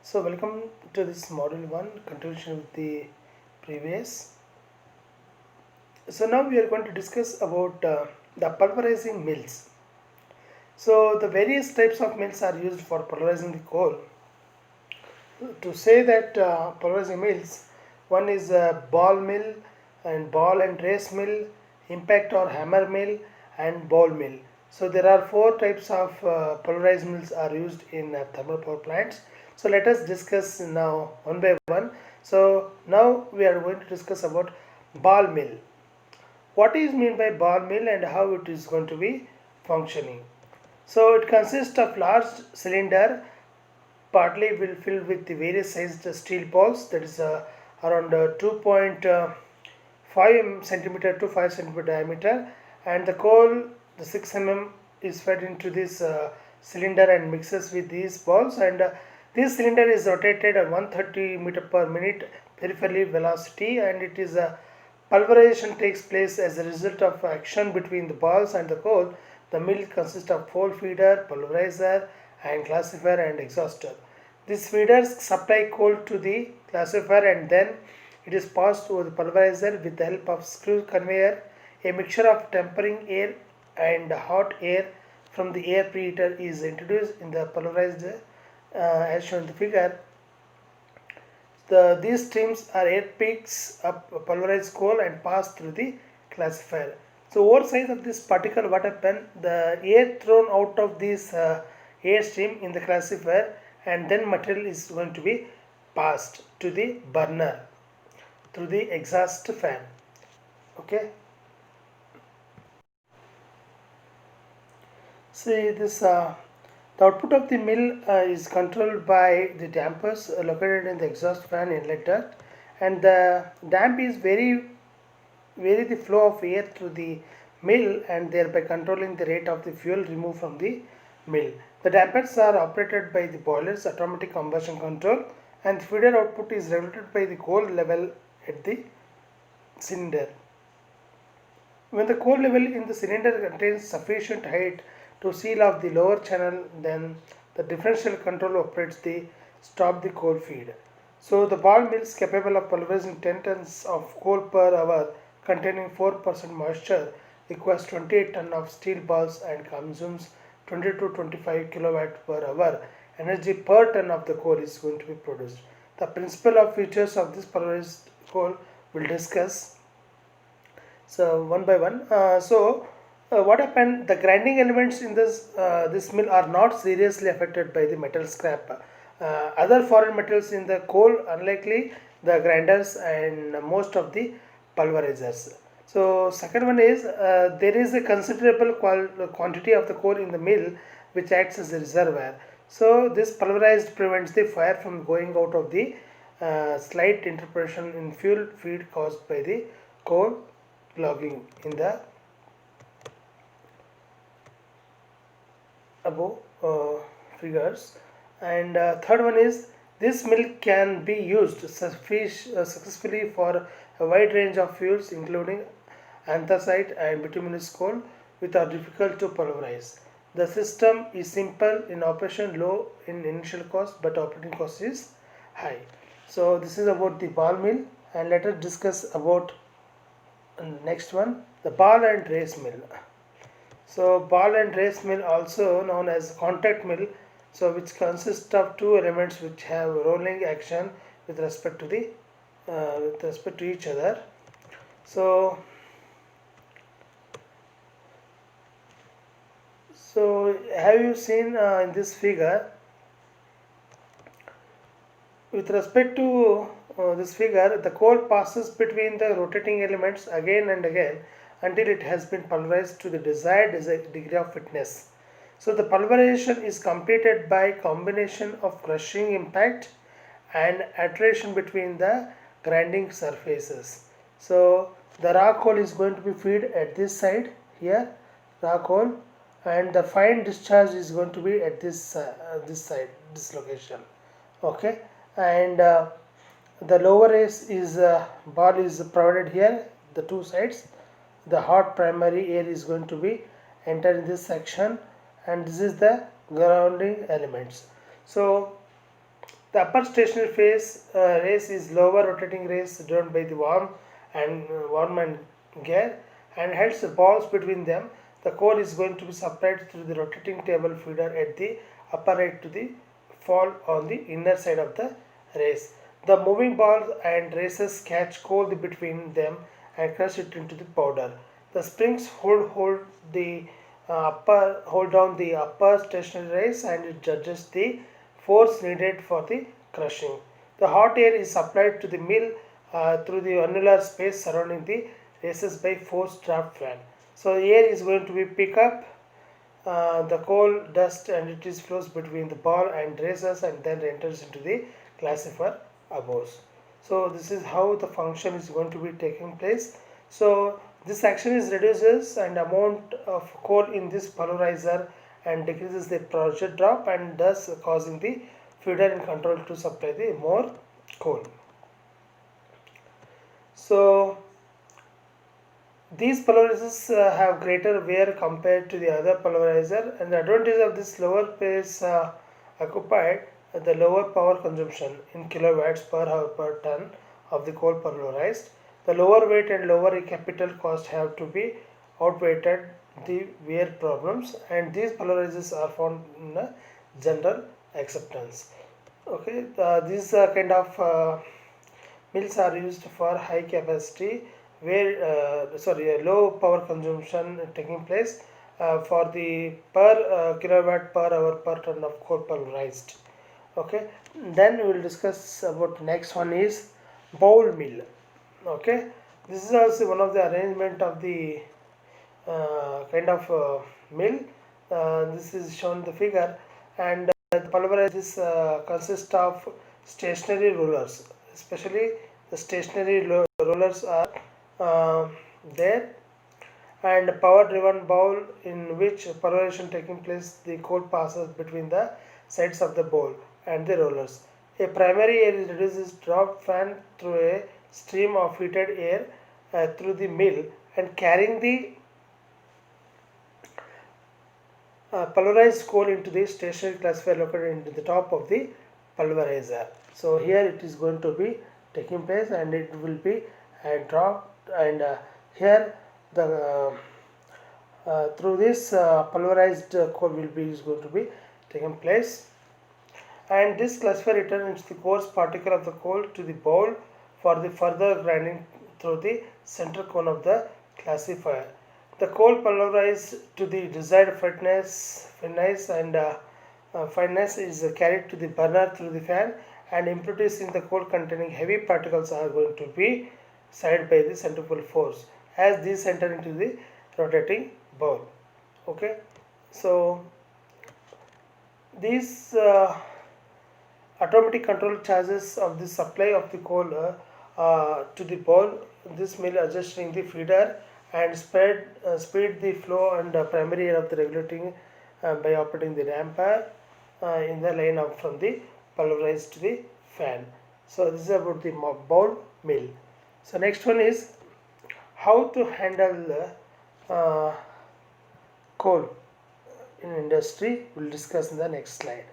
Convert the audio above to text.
So welcome to this module 1 continuation with the previous. So now we are going to discuss about the pulverizing mills. So the various types of mills are used for pulverizing the coal. To say that pulverizing mills, one is a ball mill and ball and race mill, impact or hammer mill and ball mill. So there are four types of pulverized mills are used in thermal power plants. So let us discuss now one by one. So now we are going to discuss about ball mill. What is meant by ball mill and how it is going to be functioning? So it consists of large cylinder partly will filled with the various sized steel balls, that is around 2.5 centimeter to 5 centimeter diameter, and the coal, the 6 is fed into this cylinder and mixes with these balls, and this cylinder is rotated at 130 meter per minute peripheral velocity, and it is a pulverization takes place as a result of action between the balls and the coal. The mill consists of coal feeder, pulverizer, and classifier and exhauster. These feeders supply coal to the classifier and then it is passed through the pulverizer with the help of screw conveyor. A mixture of tempering air and hot air from the air preheater is introduced in the pulverized as shown in the figure. These streams are air picks up pulverized coal and pass through the classifier. So oversize of this particle, what happen? The air thrown out of this air stream in the classifier and then material is going to be passed to the burner through the exhaust fan. Okay. See this. The output of the mill is controlled by the dampers located in the exhaust fan inlet duct, and the damp is vary the flow of air through the mill and thereby controlling the rate of the fuel removed from the mill. The dampers are operated by the boiler's automatic combustion control, and the feeder output is regulated by the coal level at the cylinder. When the coal level in the cylinder contains sufficient height to seal off the lower channel, then the differential control operates the stop the coal feed. So the ball mill is capable of pulverizing 10 tons of coal per hour containing 4% moisture, requires 28 tons of steel balls and consumes 20 to 25 kilowatt per hour. Energy per ton of the coal is going to be produced. The principle of features of this pulverized coal will discuss. So one by one. What happened? The grinding elements in this mill are not seriously affected by the metal scrap. Other foreign metals in the coal unlikely the grinders and most of the pulverizers. So second one is there is a considerable quantity of the coal in the mill which acts as a reservoir. So this pulverized prevents the fire from going out of the slight interruption in fuel feed caused by the coal logging in the above figures. And third one is this milk can be used successfully for a wide range of fuels including anthracite and bituminous coal which are difficult to pulverize. The system is simple in operation, low in initial cost, but operating cost is high. So this is about the ball mill, and let us discuss about next one, the ball and race mill. So ball and race mill, also known as contact mill, so which consists of two elements which have rolling action with respect to the with respect to each other. So have you seen in this figure? With respect to this figure, the coal passes between the rotating elements again and again until it has been pulverized to the desired degree of fitness. So the pulverization is completed by combination of crushing impact and iteration between the grinding surfaces. So the raw coal is going to be fed at this side here, raw coal, and the fine discharge is going to be at this side, this location. Okay, and the lower is bar is provided here, the two sides. The hot primary air is going to be enter in this section, and this is the grounding elements. So The upper stationary phase race is lower rotating race driven by the worm and gear and hence the balls between them. The core is going to be supplied through the rotating table feeder at the upper right to the fall on the inner side of the race. The moving balls and races catch cold between them and crush it into the powder. The springs hold down the upper stationary race and it judges the force needed for the crushing. The hot air is supplied to the mill through the annular space surrounding the races by forced draft fan. So air is going to be pick up the coal dust and it is flows between the ball and races and then enters into the classifier above. So this is how the function is going to be taking place. So this action is reduces and amount of coal in this polarizer and decreases the pressure drop and thus causing the feeder and control to supply the more coal. So these polarizers have greater wear compared to the other polarizer, and the advantage of this lower space occupied the lower power consumption in kilowatts per hour per ton of the coal polarized. The lower weight and lower capital cost have to be outweighed the wear problems, and these polarizers are found in general acceptance. Okay, these kind of mills are used for high capacity where low power consumption taking place for the per kilowatt per hour per ton of coal pulverized. Okay, then we will discuss about next one is bowl mill. Okay, this is also one of the arrangement of the kind of mill. This is shown the figure, and the pulverizers consist of stationary rollers, especially the stationary rollers are there, and power driven bowl in which pulverization taking place. The coal passes between the sides of the bowl and the rollers. A primary air reduces drop fan through a stream of heated air through the mill and carrying the pulverized coal into the stationary classifier located into the top of the pulverizer. So here it is going to be taking place and it will be dropped, and here the through this pulverized coal will be is going to be taking place, and this classifier returns the coarse particle of the coal to the bowl for the further grinding through the center cone of the classifier. The coal pulverized to the desired fineness and fineness is carried to the burner through the fan, and impurities in the coal containing heavy particles are going to be sided by the centrifugal force as these enter into the rotating bowl. Okay, so these automatic control charges of the supply of the coal to the bowl. This mill adjusting the feeder and speed the flow and primary air of the regulating by operating the damper in the line up from the pulverized to the fan. So this is about the bowl mill. So next one is how to handle the coal in industry. We'll discuss in the next slide.